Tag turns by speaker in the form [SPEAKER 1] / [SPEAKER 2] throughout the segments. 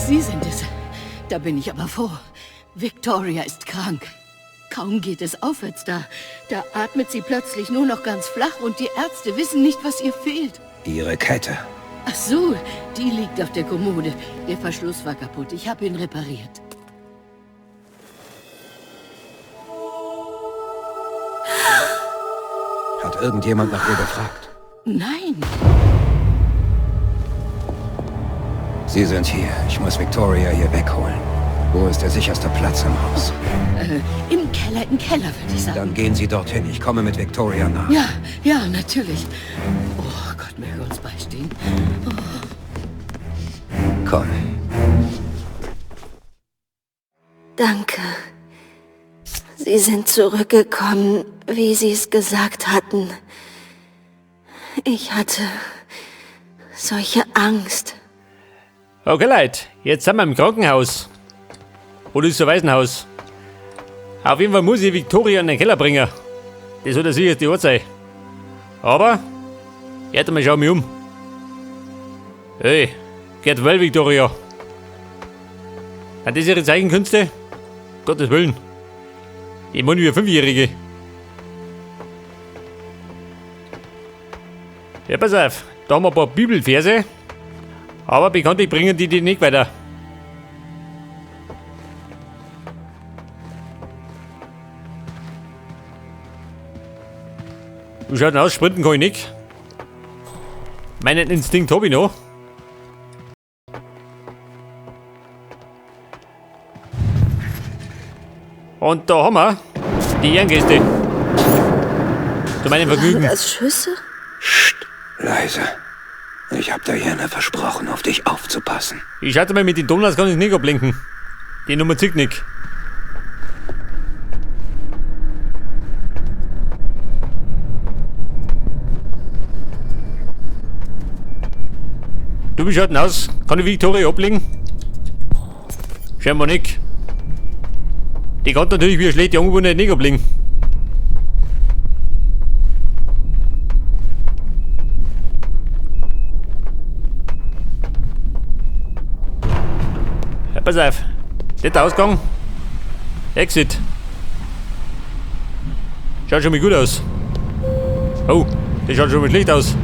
[SPEAKER 1] Sie sind es. Da bin ich aber froh. Victoria ist krank. Kaum geht es aufwärts da. Da atmet sie plötzlich nur noch ganz flach und die Ärzte wissen nicht, was ihr fehlt.
[SPEAKER 2] Ihre Kette.
[SPEAKER 1] Ach so, die liegt auf der Kommode. Der Verschluss war kaputt. Ich habe ihn repariert.
[SPEAKER 2] Hat irgendjemand nach ihr gefragt?
[SPEAKER 1] Nein.
[SPEAKER 2] Sie sind hier. Ich muss Victoria hier wegholen. Wo ist der sicherste Platz im Haus?
[SPEAKER 1] Im Keller, würde ich sagen.
[SPEAKER 2] Dann gehen Sie dorthin. Ich komme mit Victoria nach.
[SPEAKER 1] Ja, natürlich. Oh Gott, möge uns beistehen.
[SPEAKER 2] Komm.
[SPEAKER 3] Danke. Sie sind zurückgekommen, wie Sie es gesagt hatten. Ich hatte solche Angst.
[SPEAKER 4] Okay, Leute, jetzt sind wir im Krankenhaus. Oder ist es ein Waisenhaus? Auf jeden Fall muss ich Victoria in den Keller bringen. Das wird der sicherste Ort sein. Aber, warte mal, schau mich um. Hey, geht well, Victoria. Sind das ihre Zeichenkünste? Gottes Willen. Ich meine wie eine 5-Jährige. Ja, pass auf. Da haben wir ein paar Bibelverse. Aber bekanntlich bringen die nicht weiter. Wie schaut denn aus? Sprinten kann ich nicht. Meinen Instinkt habe ich noch. Und da haben wir die Ehrengäste. Zu meinem Vergnügen.
[SPEAKER 3] Waren das Schüsse?
[SPEAKER 2] Psst, leise. Ich hab der Jenne versprochen, auf dich aufzupassen.
[SPEAKER 4] Ich schaute mal, mit den Donuts kann ich nicht ablenken. Die Nummer zieht nicht. Du, wie schaut denn aus? Kann ich Victoria ablegen? Scheinbar nicht. Die kann natürlich wie eine schlechte Angewohnheit nicht ablegen. Ja, pass auf. Nicht Ausgang. Exit. Schaut schon mal gut aus. Oh, das schaut schon mal schlecht aus.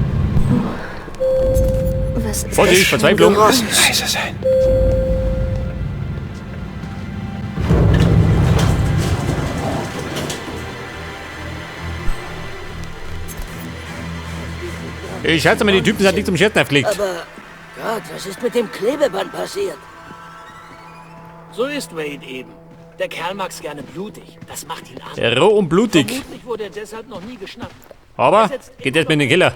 [SPEAKER 3] Was ist
[SPEAKER 4] Vorsicht,
[SPEAKER 3] das für ein
[SPEAKER 4] Verzweiflung.
[SPEAKER 3] Geräusch?
[SPEAKER 2] Leise sein.
[SPEAKER 4] Ich schätze mal, die Typen sind nicht zum Scherzen aufgelegt.
[SPEAKER 5] Aber Gott, was ist mit dem Klebeband passiert? So ist Wade eben. Der Kerl mag's gerne blutig. Das macht ihn an.
[SPEAKER 4] Roh und blutig.
[SPEAKER 5] Vermutlich wurde er deshalb noch nie geschnappt.
[SPEAKER 4] Aber geht jetzt mit in den Keller.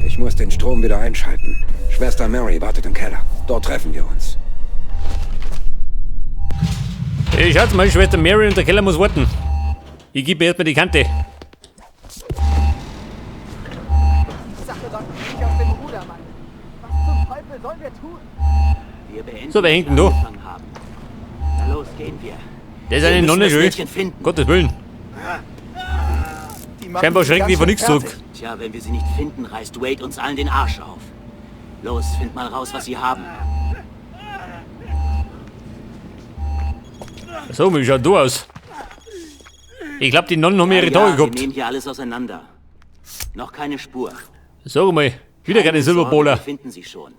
[SPEAKER 2] Ich muss den Strom wieder einschalten. Schwester Mary wartet im Keller. Dort treffen wir uns.
[SPEAKER 4] Ich schätze mal, Schwester Mary und der Keller muss warten. Ich gebe erstmal die Kante.
[SPEAKER 6] Sache läuft nicht aus dem Ruder, Mann. Was zum Teufel sollen wir tun?
[SPEAKER 5] Wir beenden,
[SPEAKER 4] So, wer hängt denn
[SPEAKER 5] was
[SPEAKER 4] da?
[SPEAKER 5] wir angefangen haben. Na los, gehen wir.
[SPEAKER 4] Der ist
[SPEAKER 5] Wir
[SPEAKER 4] eine
[SPEAKER 5] müssen
[SPEAKER 4] Nonne
[SPEAKER 5] das
[SPEAKER 4] schön.
[SPEAKER 5] Mädchen finden.
[SPEAKER 4] Gottes Willen.
[SPEAKER 6] Die machen
[SPEAKER 4] Scheinbar
[SPEAKER 6] mich
[SPEAKER 4] schrecken
[SPEAKER 6] ganz
[SPEAKER 4] die vor
[SPEAKER 6] schön
[SPEAKER 4] nichts zurück.
[SPEAKER 6] fertig.
[SPEAKER 5] Tja, wenn wir sie nicht finden, reißt Wade uns allen den Arsch auf. Los, find mal raus, was sie haben.
[SPEAKER 4] So, wie schaut du aus? Ich glaube, die Nonnen haben ihre Tage
[SPEAKER 5] Wir
[SPEAKER 4] gehabt.
[SPEAKER 5] nehmen hier alles auseinander. Noch keine Spur.
[SPEAKER 4] Sag mal, wieder keine
[SPEAKER 5] Sorge,
[SPEAKER 4] Silberbohler.
[SPEAKER 5] wir finden sie schon.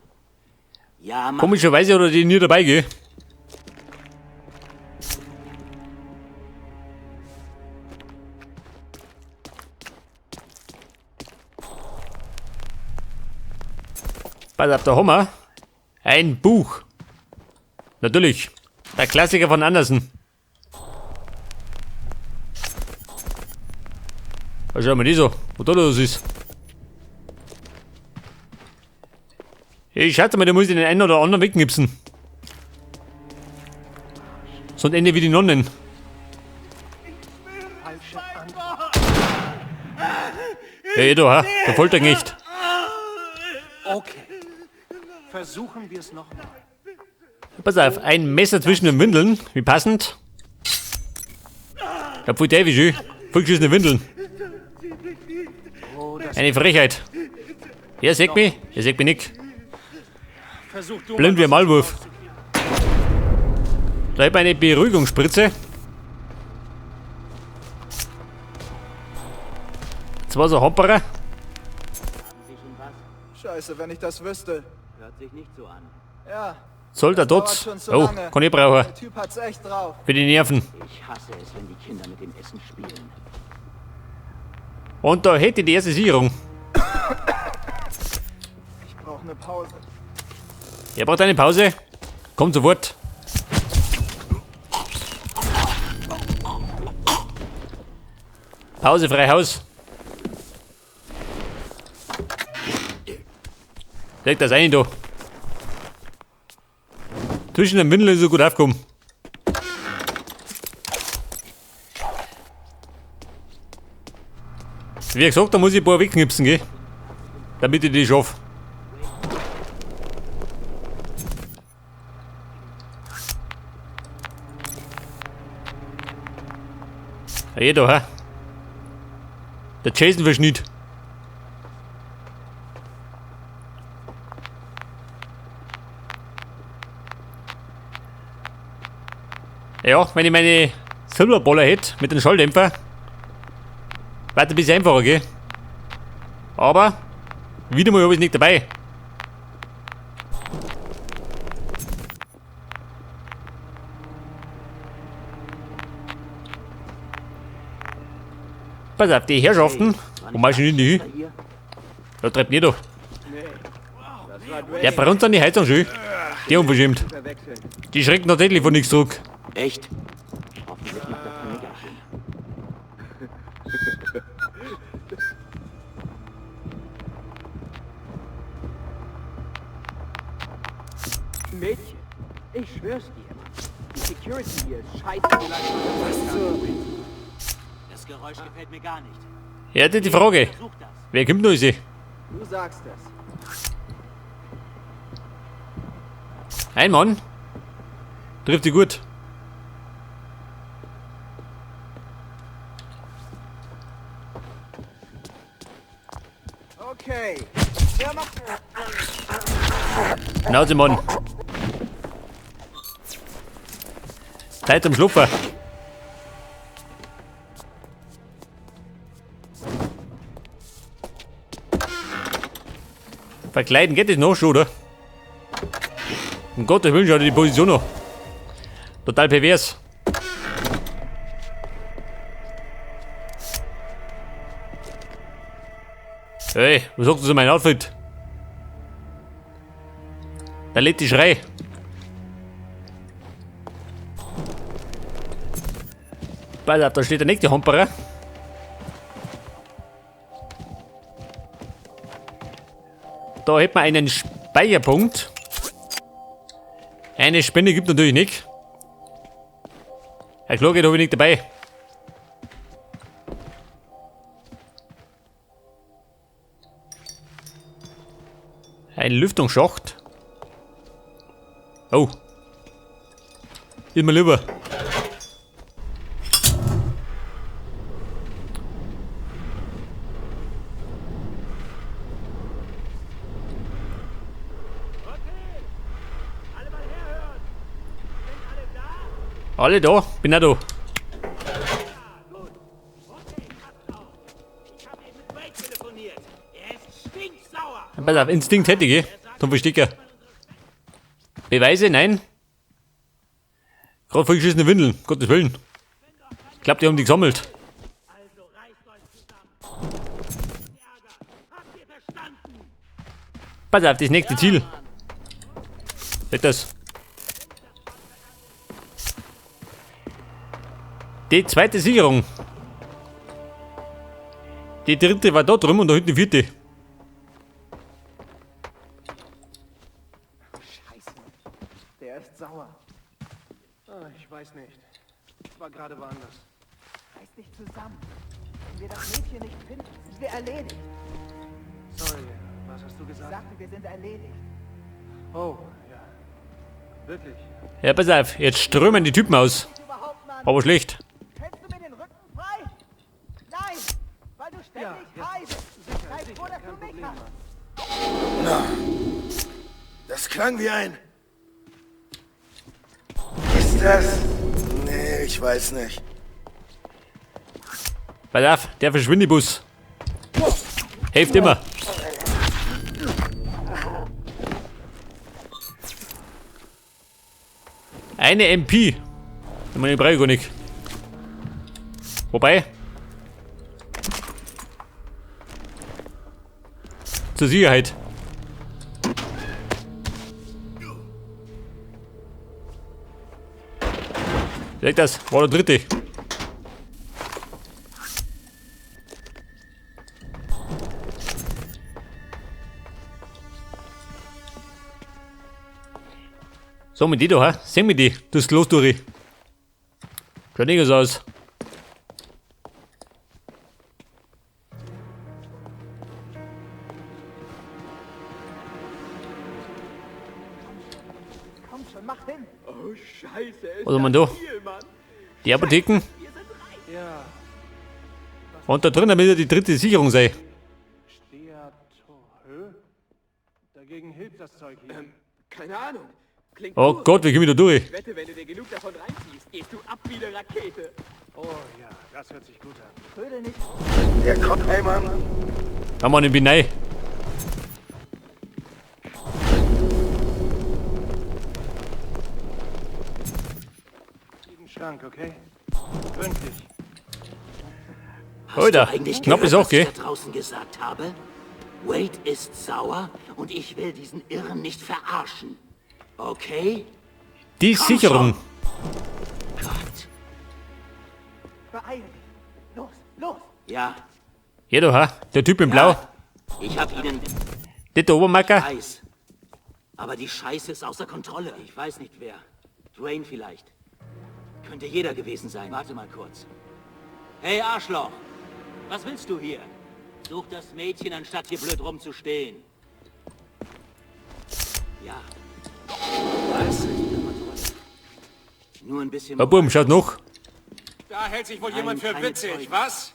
[SPEAKER 5] Ja, mach.
[SPEAKER 4] Komischerweise hat er die nie dabei, gell? Pass auf, da haben wir ein Buch. Natürlich. Der Klassiker von Andersen. Schau mal die so, wo da los ist. Ich schätze mal, da muss ich den einen oder anderen wegknipsen. So ein Ende wie die Nonnen. Hey, du, ha? Der foltert nicht.
[SPEAKER 7] Okay. Versuchen wir es nochmal.
[SPEAKER 4] Pass auf, ein Messer zwischen den Windeln. Wie passend. Ich hab voll Davy schön. Vollgeschissene Windeln. Eine Frechheit. Er sagt mich nicht.
[SPEAKER 7] Versuch du
[SPEAKER 4] Blind wie ein Maulwurf. Da hat man eine Beruhigungsspritze. Das war so ein Hopperer.
[SPEAKER 6] Scheiße, wenn ich das wüsste.
[SPEAKER 8] Hört sich nicht so an.
[SPEAKER 6] Ja,
[SPEAKER 4] Soll der
[SPEAKER 6] dauert
[SPEAKER 4] Dotz.
[SPEAKER 6] schon zu
[SPEAKER 4] Oh,
[SPEAKER 6] lange.
[SPEAKER 4] kann ich brauchen.
[SPEAKER 6] Der Typ hat's echt drauf.
[SPEAKER 4] Für die Nerven.
[SPEAKER 8] Ich hasse es, wenn die Kinder mit dem Essen spielen.
[SPEAKER 4] Und da hätte die erste Sicherung.
[SPEAKER 6] Ich brauche eine Pause.
[SPEAKER 4] Er braucht eine Pause. Kommt sofort. Pause, frei Haus. Leg das ein, du. Zwischen den Windeln ist so gut aufgekommen. Wie gesagt, da muss ich ein paar wegknipsen, gell? Damit ich die schaffe. Hey, da, ha? Der Jason-Verschnitt. Ja, wenn ich meine Silberballer hätte mit dem Schalldämpfer, wäre ein bisschen einfacher, gell? Aber wieder mal habe ich nicht dabei. Pass auf, die Herrschaften. Wo machst du denn hin? Da treibt nicht doch. Der brennt an die Heizung schön. Der unverschämt. Die schreckt natürlich von nichts zurück.
[SPEAKER 8] Echt? Hoffentlich macht das kein Nickerchen.
[SPEAKER 7] Mädchen, ich schwör's dir. Die Security hier ist scheiße. Was zur...
[SPEAKER 8] Das Geräusch gefällt mir gar nicht.
[SPEAKER 4] Ja, die Frage.
[SPEAKER 8] Versuch das.
[SPEAKER 4] Wer kommt noch?
[SPEAKER 6] Du sagst es.
[SPEAKER 4] Ein Mann. Trifft die gut.
[SPEAKER 6] Okay. Wer macht...
[SPEAKER 4] Schnauze, Mann. Zeit zum Schlupfer. Verkleiden geht das noch schon, oder? Um Gottes Willen, schau dir die Position noch. Total pervers. Hey, was sagst du zu meinem Outfit? Da lädt die Schrei. Pass auf, da steht der nächste Hamperer. Da hätten wir einen Speicherpunkt. Eine Spende gibt natürlich nicht. Ein Klargeld habe ich nicht dabei. Ein Lüftungsschacht. Oh. Ist mir lieber. Alle da? Bin auch da. Pass auf, Instinkt hätte ich, zum Verstecker. Beweise? Nein. Gerade vollgeschissene Windeln, Gottes Willen. Ich glaube, die haben die gesammelt. Pass auf, das nächste Ziel. Seht das? Die zweite Sicherung. Die dritte war da drüben und da hinten die vierte.
[SPEAKER 6] Scheiße. Der ist sauer.
[SPEAKER 7] Ich weiß nicht.
[SPEAKER 6] Wenn wir das Mädchen nicht finden, sind wir erledigt.
[SPEAKER 9] Sorry, was hast du
[SPEAKER 6] Ich
[SPEAKER 9] gesagt?
[SPEAKER 6] sagte, wir sind erledigt.
[SPEAKER 9] Oh, ja. Wirklich?
[SPEAKER 4] Ja, pass auf, jetzt strömen die Typen aus.
[SPEAKER 6] Überhaupt, Mann.
[SPEAKER 4] Aber schlecht.
[SPEAKER 6] Hältst du mir den Rücken frei? Nein, weil du ständig high bist. Sei froh, dass du mich hast.
[SPEAKER 10] Das klang wie ein... Ist das... Nee, ich weiß nicht.
[SPEAKER 4] Pass auf, der Verschwindebus. Hilft immer. Eine MP. Ich brauche ich gar nicht. Wobei. Zur Sicherheit. Sag das, war der dritte. So, mit die da, ha? Sehen wir die, das los durch. Schaut nicht so aus.
[SPEAKER 6] Komm schon, mach hin.
[SPEAKER 7] Oh, scheiße.
[SPEAKER 4] Was haben wir da? Die Apotheken.
[SPEAKER 9] Ja.
[SPEAKER 4] Und da drinnen wird die dritte Sicherung sein.
[SPEAKER 9] Steatorhö? Dagegen hilft das Zeug hier.
[SPEAKER 7] Keine Ahnung. Klingt
[SPEAKER 4] Oh
[SPEAKER 7] gut.
[SPEAKER 4] Gott, wie kommen wir da durch?
[SPEAKER 7] Ich wette, wenn du dir genug davon reinziehst, gehst du ab wie eine Rakete.
[SPEAKER 9] Oh ja, das hört sich gut an.
[SPEAKER 6] Trödel nicht.
[SPEAKER 10] Der kommt, hey Mann.
[SPEAKER 4] Haben wir einen Binei.
[SPEAKER 9] Jeden Schrank, okay? Gründlich.
[SPEAKER 5] Hast
[SPEAKER 4] Alter,
[SPEAKER 5] du eigentlich
[SPEAKER 4] knapp
[SPEAKER 5] gehört,
[SPEAKER 4] ist auch,
[SPEAKER 5] was
[SPEAKER 4] gell?
[SPEAKER 5] ich da draußen gesagt habe? Wade ist sauer und ich will diesen Irren nicht verarschen. Okay?
[SPEAKER 4] Die
[SPEAKER 5] Komm
[SPEAKER 4] Sicherung.
[SPEAKER 5] schon. Gott.
[SPEAKER 6] Beeil dich. Los, los.
[SPEAKER 5] Ja,
[SPEAKER 4] Hier da, ha? Der Typ in Blau.
[SPEAKER 5] ich hab ihnen
[SPEAKER 4] Der Obermacker.
[SPEAKER 5] Eis. Aber die Scheiße ist außer Kontrolle. Ich weiß nicht wer. Dwayne vielleicht. Könnte jeder gewesen sein. Warte mal kurz. Hey Arschloch. Was willst du hier? Such das Mädchen, anstatt hier blöd rumzustehen. Ja. Was? Nur ein bisschen...
[SPEAKER 4] Ja, Buben, schaut noch.
[SPEAKER 8] Da hält sich wohl
[SPEAKER 5] Nein,
[SPEAKER 8] jemand für
[SPEAKER 5] keine
[SPEAKER 8] witzig,
[SPEAKER 5] Zeugen.
[SPEAKER 8] was?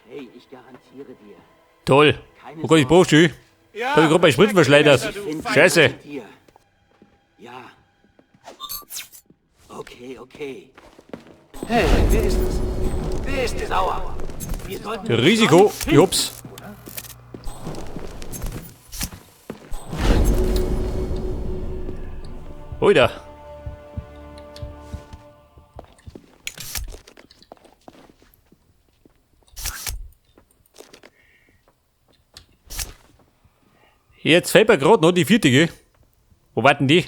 [SPEAKER 5] Hey, ich garantiere dir.
[SPEAKER 4] Toll. Oh Gott, ich brauch schon.
[SPEAKER 8] Ja,
[SPEAKER 4] Hab ich gerade bei Sprit verschleudert.
[SPEAKER 5] Ich finde
[SPEAKER 4] Scheiße.
[SPEAKER 5] mit dir. Ja. Okay, okay.
[SPEAKER 10] Hey, wer ist das?
[SPEAKER 5] Wer ist sauer? Wir sollten...
[SPEAKER 4] Risiko. Jups. Oida. Jetzt fällt mir gerade noch die vierte, gell? Wo warten die?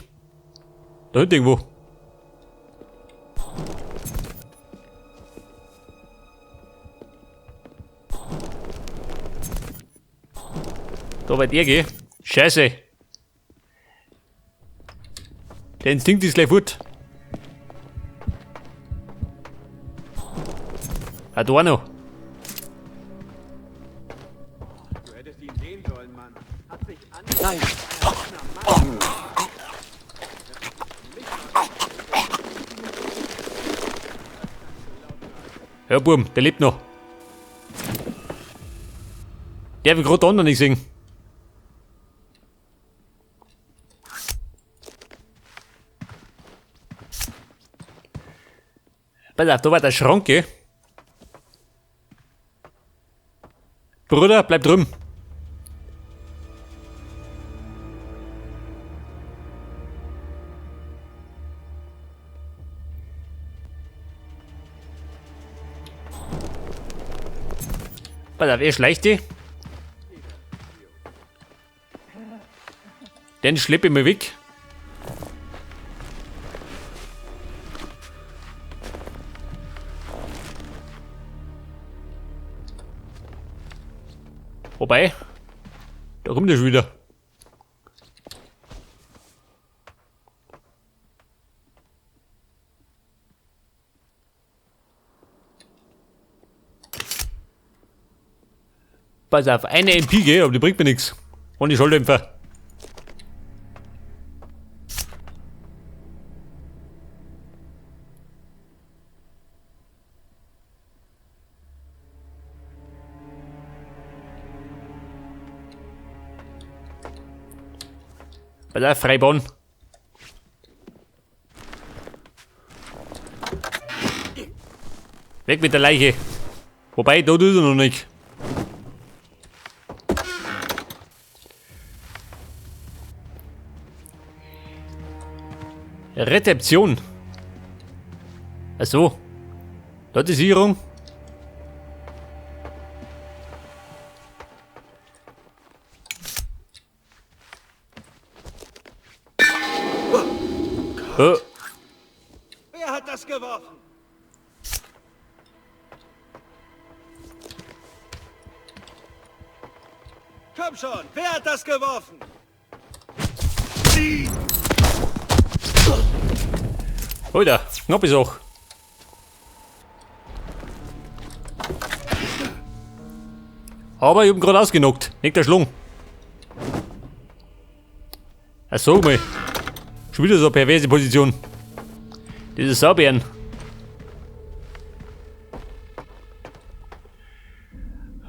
[SPEAKER 4] Da hinten irgendwo. Da wart ihr, gell? Scheiße. Der Instinkt ist gleich fort. Ah, da noch.
[SPEAKER 7] Du hättest ihn sehen sollen, Mann. Hat sich an...
[SPEAKER 5] Nein.
[SPEAKER 4] Ja, Burm, der lebt noch. Der will gerade da unten nicht singen. Pass auf, da war der Schrank, gell? Bruder, bleib drüben. Pass auf, er schleicht die. Den schlepp ich mal weg. Wobei, da kommt er schon wieder. Pass auf, eine MP, aber die bringt mir nichts. Ohne Schalldämpfer. Pass auf, Freibahn. Weg mit der Leiche. Wobei, da tut er noch nicht. Rezeption. Achso. Da die Sicherung. Oh.
[SPEAKER 9] Wer hat das geworfen? Komm schon, wer hat das geworfen?
[SPEAKER 4] Alter, knapp ist auch. Aber ich hab ihn gerade ausgenockt. Nicht der Schlung. Ach so mal. Schon wieder so eine perverse Position. Diese Saubären.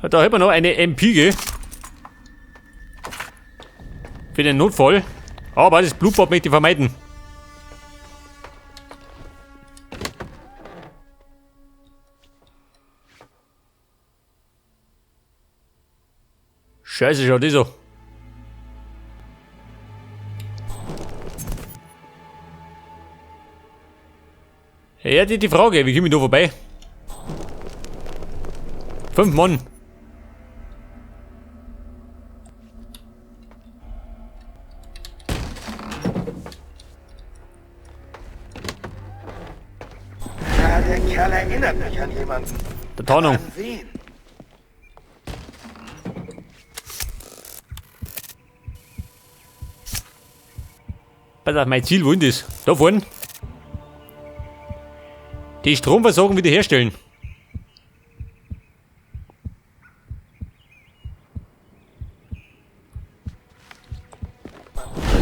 [SPEAKER 4] Da haben wir noch eine MP für den Notfall. Aber das Blutbad möchte ich vermeiden. Scheiße, schaut das so. Ja, die Frage, wie komme ich da vorbei? 5 Mann.
[SPEAKER 10] Ja, der Kerl erinnert mich an jemanden.
[SPEAKER 4] Der Tarnung.
[SPEAKER 10] An wen?
[SPEAKER 4] Pass auf, mein Ziel, wohin das? Da vorne. Die Stromversorgung wiederherstellen.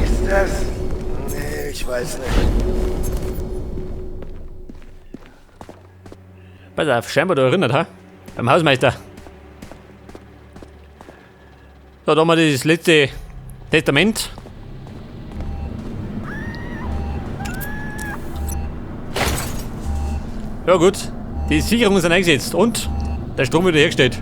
[SPEAKER 10] Ist das? Nee, ich weiß nicht.
[SPEAKER 4] Pass auf, scheinbar da erinnert, ha? Beim Hausmeister. Da haben wir das letzte Testament. Ja gut, die Sicherungen sind eingesetzt und der Strom wieder hergestellt.